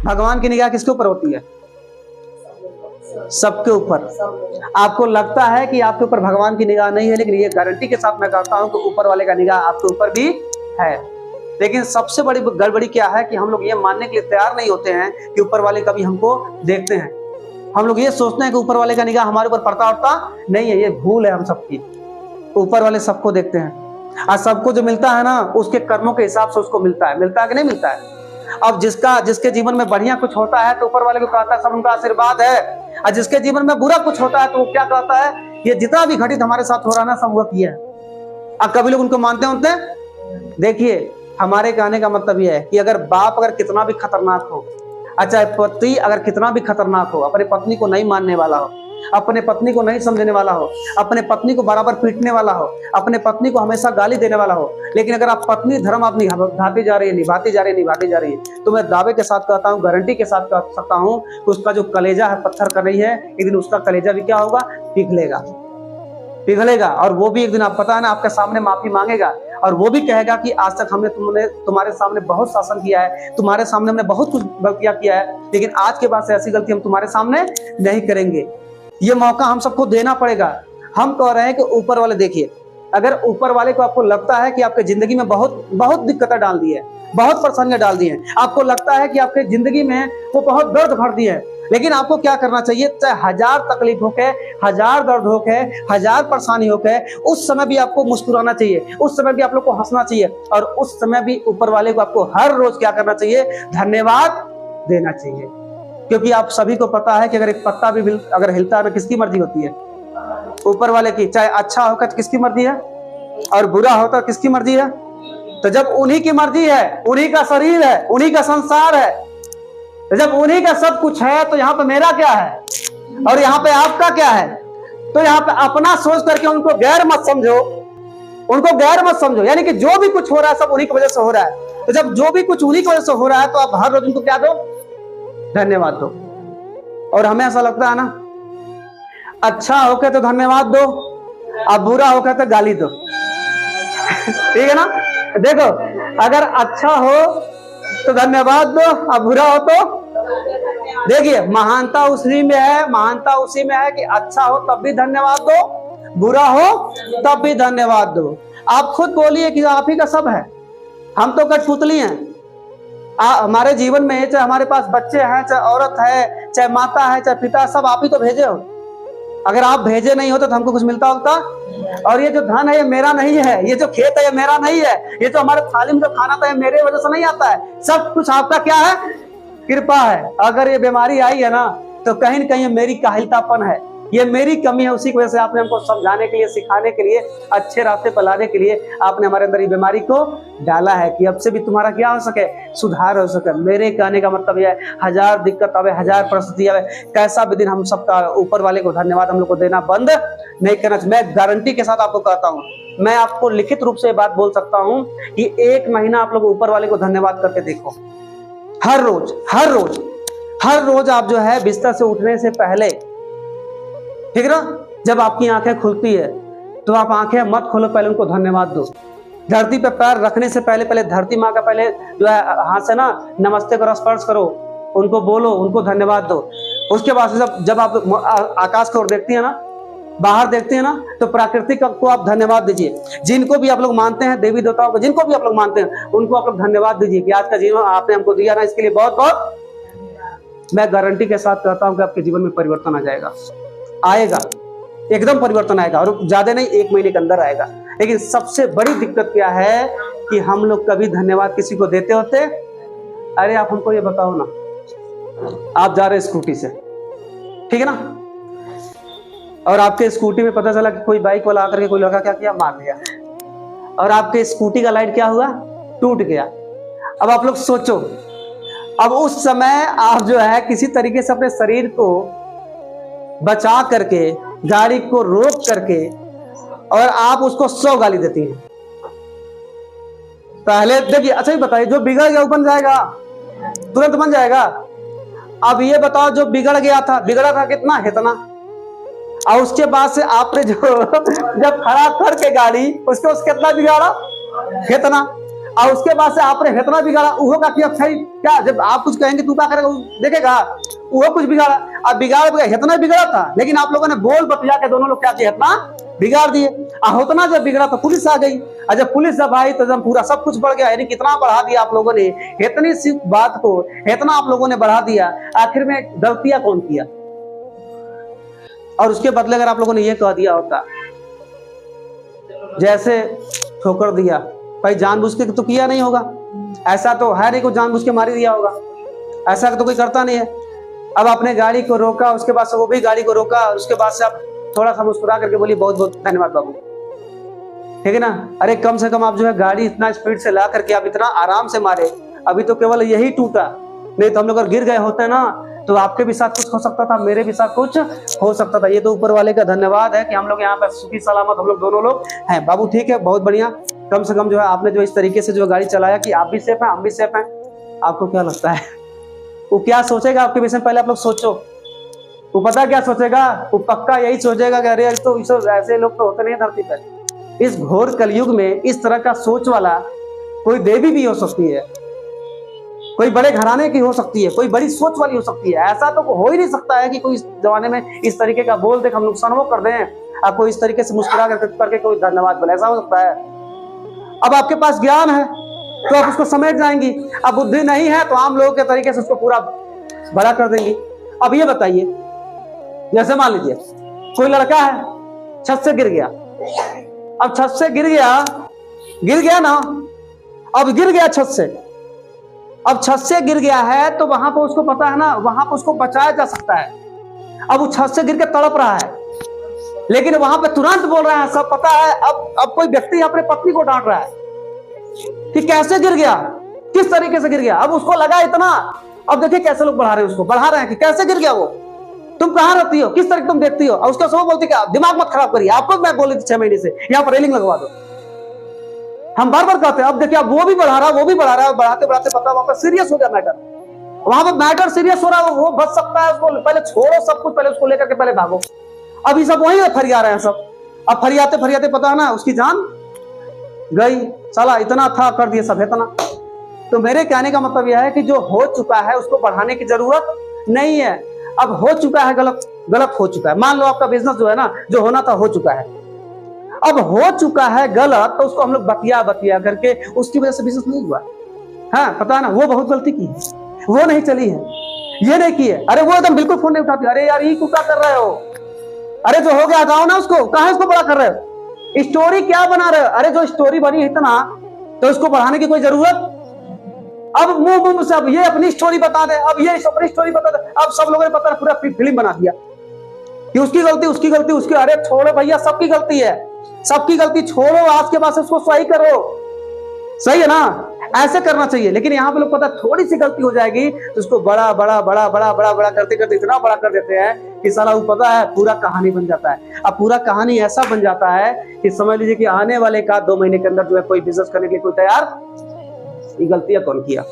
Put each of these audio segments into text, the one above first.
भगवान की निगाह किसके ऊपर होती है? सबके ऊपर। आपको लगता है कि आपके ऊपर भगवान की निगाह नहीं है, लेकिन ये गारंटी के साथ मैं कहता हूं कि ऊपर वाले का निगाह आपके ऊपर भी है। लेकिन सबसे बड़ी गड़बड़ी क्या है कि हम लोग ये मानने के लिए तैयार नहीं होते हैं कि ऊपर वाले कभी हमको देखते हैं। हम लोग ये सोचते हैं कि ऊपर वाले का निगाह हमारे ऊपर पड़ता उड़ता नहीं है। ये भूल है हम सबकी। ऊपर वाले सबको देखते हैं और सबको जो मिलता है ना, उसके कर्मों के हिसाब से उसको मिलता है। मिलता है कि नहीं मिलता है? अब जिसके जीवन में बढ़िया कुछ होता है तो ऊपर वाले को कहता है सब उनका आशीर्वाद है, और जिसके जीवन में बुरा कुछ होता है तो वो क्या कहता है, ये जितना भी घटित हमारे साथ हो रहा है ना, सब वो किया है। अब कभी लोग उनको मानते होते? देखिए, हमारे कहने का मतलब यह है कि अगर बाप अगर कितना भी खतरनाक हो, अच्छा पति अगर कितना भी खतरनाक हो, अपने पत्नी को नहीं मानने वाला हो, अपने पत्नी को नहीं समझने वाला हो, अपने पत्नी को बराबर पीटने वाला हो, अपने पत्नी को हमेशा गाली देने वाला हो, लेकिन अगर आप पत्नी धर्म आप निभाती जा रही है, निभाती जा रही है, तो मैं दावे के साथ कहता हूँ, गारंटी के साथ कह सकता हूँ कि उसका जो कलेजा है पत्थर का नहीं है, एक दिन उसका कलेजा भी क्या होगा, पिघलेगा। और वो भी एक दिन, आप पता है ना, आपके सामने माफी मांगेगा और वो भी कहेगा कि आज तक हमने तुम्हारे सामने बहुत शासन किया है, तुम्हारे सामने हमने बहुत कुछ गलतियां किया है, लेकिन आज के बाद से ऐसी गलती हम तुम्हारे सामने नहीं करेंगे। ये मौका हम सबको देना पड़ेगा। हम कह रहे हैं कि ऊपर वाले, देखिए, अगर ऊपर वाले को आपको लगता है कि आपके जिंदगी में बहुत दिक्कतें डाल दी है, बहुत परेशानियां डाल दी हैं, आपको लगता है कि आपके जिंदगी में वो बहुत दर्द भर दिए है, लेकिन आपको क्या करना चाहिए? चाहे 1000 तकलीफ होके, 1000 दर्द होके, 1000 परेशानी होके, उस समय भी आपको मुस्कुराना चाहिए, उस समय भी आप लोग को हंसना चाहिए, और उस समय भी ऊपर वाले को आपको हर रोज क्या करना चाहिए? धन्यवाद देना चाहिए। क्योंकि आप सभी को पता है कि अगर एक पत्ता भी अगर हिलता है तो किसकी मर्जी होती है? ऊपर वाले की। चाहे अच्छा होकर तो किसकी मर्जी है, और बुरा होता तो किसकी मर्जी है? तो जब उन्हीं की मर्जी है, उन्हीं का शरीर है, उन्हीं का संसार है, जब उन्हीं का सब कुछ है, तो यहाँ पे मेरा क्या है और यहाँ पे आपका क्या है? तो यहाँ पे अपना सोच करके उनको गैर मत समझो, उनको गैर मत समझो। यानी कि जो भी कुछ हो रहा है सब उन्हीं की वजह से हो रहा है। तो जब जो भी कुछ उन्हीं की वजह से हो रहा है, तो आप हर रोज उनको क्या दो? धन्यवाद दो। और हमें ऐसा लगता है ना, अच्छा होके तो धन्यवाद दो, अब बुरा होकर तो गाली दो। ठीक है ना? देखो, अगर अच्छा हो तो धन्यवाद दो, अब बुरा हो तो देखिए, महानता उसी में है कि अच्छा हो तब भी धन्यवाद दो, बुरा हो तब भी धन्यवाद दो। आप खुद बोलिए कि आप ही का सब है, हम तो कठपुतली हैं। हमारे जीवन में चाहे हमारे पास बच्चे हैं, चाहे औरत है, चाहे माता है, चाहे पिता, सब आप ही तो भेजे हो। अगर आप भेजे नहीं होते तो हमको कुछ मिलता होता? और ये जो धन है ये मेरा नहीं है, ये जो खेत है ये मेरा नहीं है, ये जो हमारे थाली में जो खाना था ये मेरे वजह से नहीं आता है, सब कुछ आपका क्या है? कृपा है। अगर ये बीमारी आई है ना, तो कहीं न कहीं मेरी काहिलतापन है, ये मेरी कमी है। उसी की वजह से आपने हमको समझाने के लिए, सिखाने के लिए, अच्छे रास्ते पर लाने के लिए आपने हमारे अंदर ये बीमारी को डाला है कि अब से भी तुम्हारा क्या हो सके? सुधार हो सके। मेरे कहने का मतलब यह है, 1000 दिक्कत आवे, 1000 परिस्थिति आवे, कैसा भी दिन हम सबका ऊपर वाले को धन्यवाद हम लोग को देना बंद नहीं करना चाहिए। मैं गारंटी के साथ आपको कहता हूँ, मैं आपको लिखित रूप से ये बात बोल सकता हूँ कि 1 महीना आप लोग ऊपर वाले को धन्यवाद करके देखो। हर रोज आप जो है बिस्तर से उठने से पहले, ठीक है ना, जब आपकी आंखें खुलती है तो आप आंखें मत खोलो, पहले उनको धन्यवाद दो। धरती पे पैर रखने से पहले धरती माँ का पहले जो है हाथ से ना नमस्ते करो, स्पर्श करो, उनको बोलो, उनको धन्यवाद दो। उसके बाद जब आप आकाश की ओर देखती है ना, बाहर देखते हैं ना, तो प्राकृतिक को आप धन्यवाद दीजिए। जिनको भी आप लोग मानते हैं, देवी देवताओं को जिनको भी आप लोग मानते हैं, उनको आप लोग धन्यवाद दीजिए कि आज का जीवन आपने हमको दिया ना, इसके लिए बहुत बहुत मैं गारंटी के साथ कहता हूं कि आपके जीवन में परिवर्तन आ जाएगा, आएगा, एकदम परिवर्तन आएगा, और ज्यादा नहीं 1 महीने के अंदर आएगा। लेकिन सबसे बड़ी दिक्कत क्या है कि हम लोग कभी धन्यवाद किसी को देते होते? अरे आप हमको ये बताओ ना, आप जा रहे स्कूटी से, ठीक है ना, और आपके स्कूटी में पता चला कि कोई बाइक वाला आकर के कोई लड़का क्या किया, मार दिया, और आपके स्कूटी का लाइट क्या हुआ, टूट गया। अब आप लोग सोचो, अब उस समय आप जो है किसी तरीके से अपने शरीर को बचा करके, गाड़ी को रोक करके, और आप उसको 100 गाली देती हैं। पहले देखिए, अच्छा ही बताइए, जो बिगड़ गया वो बन जाएगा, तुरंत बन जाएगा? अब ये बताओ, जो बिगड़ा था कितना, इतना, और उसके बाद से आपने जब खड़ा करके गाड़ी उसको कितना बिगाड़ा, कितना। और उसके बाद से आपने इतना बिगाड़ा, वो का कि अच्छा क्या, जब आप कुछ कहेंगे तू क्या करेगा, देखेगा वो कुछ बिगाड़ा। अब बिगाड़ इतना बिगड़ा था, लेकिन आप लोगों ने बोल बतिया के दोनों लोग क्या किया, इतना बिगाड़ दिए। उतना जब बिगड़ा तो पुलिस आ गई, और जब पुलिस जब आई तो जब पूरा सब कुछ बढ़ गया। यानी कितना बढ़ा दिया आप लोगों ने, इतनी सी बात को इतना आप लोगों ने बढ़ा दिया। आखिर में गलतियां कौन किया? और उसके बदले अगर आप लोगों ने ये कह दिया होता, जैसे ठोकर दिया, भाई जानबूझ के तो किया नहीं होगा, ऐसा तो है नहीं को जानबूझ के मारी दिया होगा, ऐसा तो कोई करता नहीं है। अब आपने गाड़ी को रोका, उसके बाद से वो भी गाड़ी को रोका, उसके बाद से आप थोड़ा सा मुस्कुरा करके बोली बहुत बहुत धन्यवाद बाबू, ठीक है ना। अरे कम से कम आप जो है गाड़ी इतना स्पीड से ला करके आप इतना आराम से मारे, अभी तो केवल यही टूटा, नहीं तो हम लोग अगर गिर गए होते ना तो आपके भी साथ कुछ हो सकता था, मेरे भी साथ कुछ हो सकता था। ये तो ऊपर वाले का धन्यवाद है कि हम लोग यहाँ पे सुखी सलामत हम लोग दोनों लोग हैं। बाबू ठीक है, बहुत बढ़िया, कम से कम जो है आपने जो इस तरीके से जो गाड़ी चलाया कि आप भी सेफ हैं, हम भी सेफ हैं। आपको क्या लगता है वो क्या सोचेगा आपके विषय में? पहले आप लोग सोचो, वो पता क्या सोचेगा? वो पक्का यही सोचेगा कि अरे तो ऐसे लोग तो होते नहीं धरती पर। इस घोर कलयुग में इस तरह का सोच वाला कोई देवी भी हो सकती है, कोई बड़े घराने की हो सकती है, कोई बड़ी सोच वाली हो सकती है। ऐसा तो हो ही नहीं सकता है कि कोई इस जमाने में इस तरीके का बोल दे हम नुकसान वो कर दें, आप कोई इस तरीके से मुस्कुरा करके कोई धन्यवाद बोले, ऐसा हो सकता है? अब आपके पास ज्ञान है तो आप उसको समझ जाएंगी, अब बुद्धि नहीं है तो आम लोगों के तरीके से उसको पूरा बड़ा कर देंगी। अब ये बताइए, जैसे मान लीजिए कोई लड़का है छत से गिर गया, अब छत से गिर गया ना, अब गिर गया छत से, अब छत से गिर गया है तो वहां पर उसको पता है ना, वहां पर उसको बचाया जा सकता है। अब वो छत से गिर के तड़प रहा है, लेकिन वहां पे तुरंत बोल रहे हैं, सब पता है। अब कोई व्यक्ति अपने पत्नी को डांट रहा है कि कैसे गिर गया, किस तरीके से गिर गया। अब उसको लगा इतना, अब देखिए कैसे लोग बढ़ा रहे हैं उसको, बढ़ा रहे हैं कि कैसे गिर गया वो, तुम कहां रहती हो, किस तरह तुम देखती हो। और उसका सब बोलती क्या, दिमाग मत खराब करिए, आपको मैं बोली थी 6 महीने से यहाँ पर रेलिंग लगवा दो। हम बार बार कहते हैं, अब देखिए अब वो भी बढ़ा रहा है, वो भी बढ़ा रहा है, बढ़ाते बढ़ाते पता वहां पर सीरियस हो गया मैटर, वहां पर मैटर सीरियस हो रहा है, वो बच सकता है। उसको पहले छोड़ो सब कुछ, पहले उसको लेकर के पहले भागो। अभी सब वही फरिया रहे हैं सब, अब फरियाते फरियाते पता है ना उसकी जान गई, साला इतना था कर दिया सब इतना। तो मेरे कहने का मतलब यह है कि जो हो चुका है उसको बढ़ाने की जरूरत नहीं है। अब हो चुका है गलत हो चुका है। मान लो आपका बिजनेस जो है ना, जो होना था हो चुका है, अब हो चुका है गलत, तो उसको हम लोग बतिया करके उसकी वजह से बिजनेस नहीं हुआ। हाँ पता है ना, वो बहुत गलती की है, वो नहीं चली है, ये नहीं की है। अरे वो एकदम बिल्कुल फोन नहीं उठाती, अरे यार ये क्या कर रहे हो, अरे जो हो गया हटाओ ना उसको, कहां उसको बड़ा कर रहे हो, स्टोरी क्या बना रहे हो। अरे जो स्टोरी बनी इतना तो उसको बढ़ाने की कोई जरूरत, अब मुंह से अब ये अपनी स्टोरी बता दे, अब ये अपनी स्टोरी बता दे, अब सब लोगों ने पता पूरा फिल्म बना दिया कि उसकी गलती उसकी। अरे छोड़ो भैया, सबकी गलती है, सबकी गलती छोड़ो, आज के बाद से उसको सही करो, सही है ना, ऐसे करना चाहिए। लेकिन यहाँ पे लोग पता थोड़ी सी गलती हो जाएगी तो उसको बड़ा बड़ा बड़ा बड़ा बड़ा बड़ा करते करते इतना बड़ा कर देते हैं कि साला वो पता है पूरा कहानी बन जाता है। अब पूरा कहानी ऐसा बन जाता है कि समझ लीजिए कि आने वाले का 2 महीने के अंदर जो है कोई बिजनेस करने के लिए कोई तैयार, ये गलतियां कौन किया।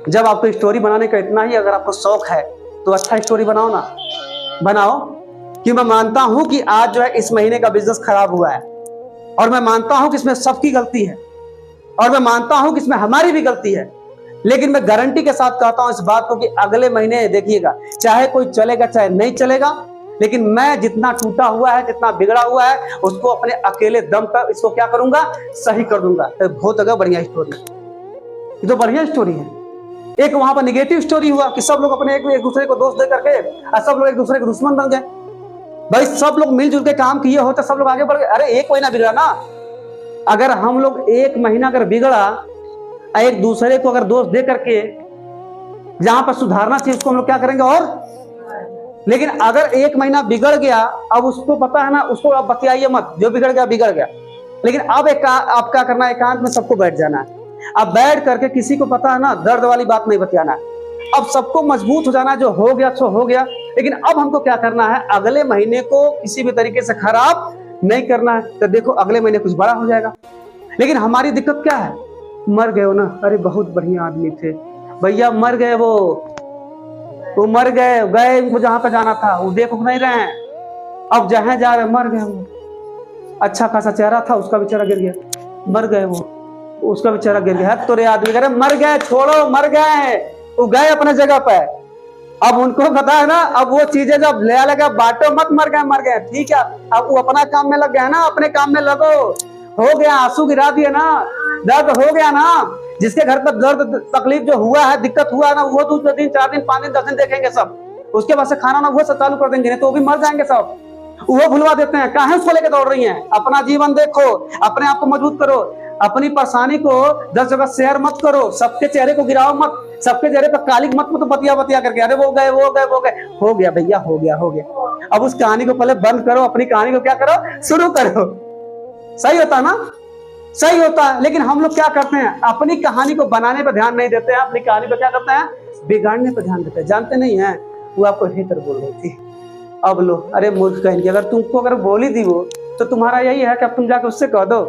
जब आपको स्टोरी बनाने का इतना ही अगर आपको शौक है तो अच्छा स्टोरी बनाओ ना, बनाओ कि मैं मानता हूं कि आज जो है इस महीने का बिजनेस खराब हुआ है, और मैं मानता हूं कि इसमें सबकी गलती है, और मैं मानता हूं कि इसमें हमारी भी गलती है। लेकिन मैं गारंटी के साथ कहता हूं इस बात को कि अगले महीने देखिएगा, चाहे कोई चलेगा चाहे नहीं चलेगा, लेकिन मैं जितना टूटा हुआ है, जितना बिगड़ा हुआ है, उसको अपने अकेले दम पर इसको क्या करूंगा, सही कर दूंगा। तो बहुत अगर बढ़िया स्टोरी, ये तो बढ़िया स्टोरी है। एक वहां पर निगेटिव स्टोरी हुआ कि सब लोग अपने एक दूसरे को दोष दे करके सब लोग एक दूसरे के दुश्मन बन गए। भाई सब लोग मिलजुल के काम किए होते, सब लोग आगे बढ़ गए। अरे एक महीना बिगड़ा ना, अगर हम लोग 1 महीना अगर बिगड़ा, एक दूसरे को अगर दोष दे करके जहां पर सुधारना चाहिए उसको हम लोग क्या करेंगे और। लेकिन अगर 1 महीना बिगड़ गया, अब उसको पता है ना, उसको अब बतियाइए मत, जो बिगड़ गया। लेकिन अब आप क्या करना है, एकांत में सबको बैठ जाना है। अब बैठ करके किसी को पता है ना, दर्द वाली बात नहीं बतियाना है। अब सबको मजबूत हो जाना, जो हो गया सो हो गया। लेकिन अब हमको क्या करना है, अगले महीने को किसी भी तरीके से खराब नहीं करना है। तो देखो अगले महीने कुछ बड़ा हो जाएगा। लेकिन हमारी दिक्कत क्या है, मर गए हो ना, अरे बहुत बढ़िया आदमी थे भैया, मर गए वो मर गए उनको जहां पे जाना था वो देख नहीं रहे हैं, अब जहां जा रहे मर गए वो, अच्छा खासा चेहरा था उसका भी चेहरा गिर गया, मर गए वो, उसका बेचारा गिर गया। तो रे आदमी कह रहे मर गए, छोड़ो मर गए, वो गए अपने जगह पे। अब उनको पता है ना, अब वो चीजें जब ले लगा बांटो मत, मर गए ठीक है। अब वो अपना काम में लग गया ना, अपने काम में लगो। हो गया, आंसू गिरा दिए ना, दर्द हो गया ना। जिसके घर पर दर्द तकलीफ जो हुआ है, दिक्कत हुआ है ना, वो 2 दिन 4 दिन 5 दिन 10 दिन देखेंगे सब। उसके बाद से खाना ना वो सब चालू कर देंगे, नहीं तो वो भी मर जाएंगे सब। वो भुलवा देते हैं। काहे उसको लेके दौड़ रही हैं? अपना जीवन देखो, अपने आप को मजबूत करो, अपनी परेशानी को 10 जगह शेयर मत करो, सबके चेहरे को गिराओ मत, सबके चेहरे पर कालिक मत तो बतिया करके अरे वो गए वो गए वो गए। हो गया भैया, हो गया हो गया। अब उस कहानी को पहले बंद करो, अपनी कहानी को क्या करो, शुरू करो। सही होता ना, सही होता है। लेकिन हम लोग क्या करते हैं, अपनी कहानी को बनाने पर ध्यान नहीं देते हैं, अपनी कहानी को क्या करते हैं, बिगाड़ने पर ध्यान देते हैं। जानते नहीं है वो आपको हेटर बोल रही थी, अब लो अरे मूर्ख कहेंगे। अगर तुमको अगर बोली थी वो, तो तुम्हारा यही है कि अब तुम जाकर उससे कह दो।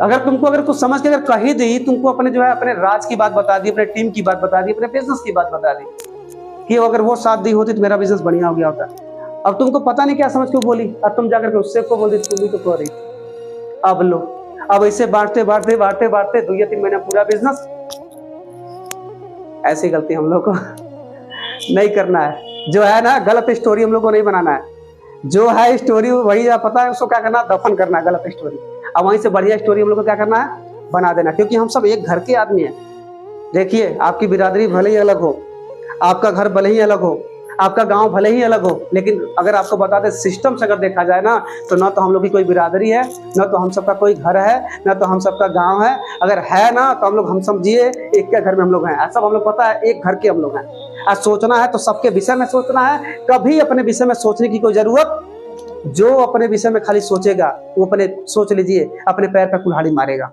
अगर तुमको अगर कुछ समझ के अगर कही दी, तुमको अपने जो है अपने राज की बात बता दी, अपने टीम की बात बता दी, अपने बिजनेस की बात बता दी कि अगर वो साथ दी होती तो मेरा बिजनेस बढ़िया हो गया होता। अब तुमको पता नहीं क्या समझ के बोली, अब तुम जाकर के उससे को बोल दी, तुम भी तो कह रही थी। अब लो, अब ऐसे बांटते 2 या 3 महीना पूरा बिजनेस। ऐसी गलती हम लोग को नहीं करना है। जो है ना गलत स्टोरी हम लोग को नहीं बनाना है। जो है स्टोरी वही पता है उसको क्या करना, दफन करना है गलत स्टोरी। अब वहीं से बढ़िया स्टोरी हम लोग को क्या करना है, बना देना। क्योंकि हम सब एक घर के आदमी हैं। देखिए, आपकी बिरादरी भले ही अलग हो, आपका घर भले ही अलग हो, आपका गांव भले ही अलग हो, लेकिन अगर आपको बता दें सिस्टम से अगर देखा जाए ना, तो ना तो हम लोग की कोई बिरादरी है, ना तो हम सबका कोई घर है, ना तो हम सबका गांव है। अगर है ना तो हम लोग, हम समझिए एक के घर में हम लोग हैं। सब हम लोग पता है एक घर के हम लोग हैं। आज सोचना है तो सबके विषय में सोचना है, कभी अपने विषय में सोचने की कोई जरूरत। जो अपने विषय में खाली सोचेगा वो अपने, सोच लीजिए, अपने पैर पर कुल्हाड़ी मारेगा।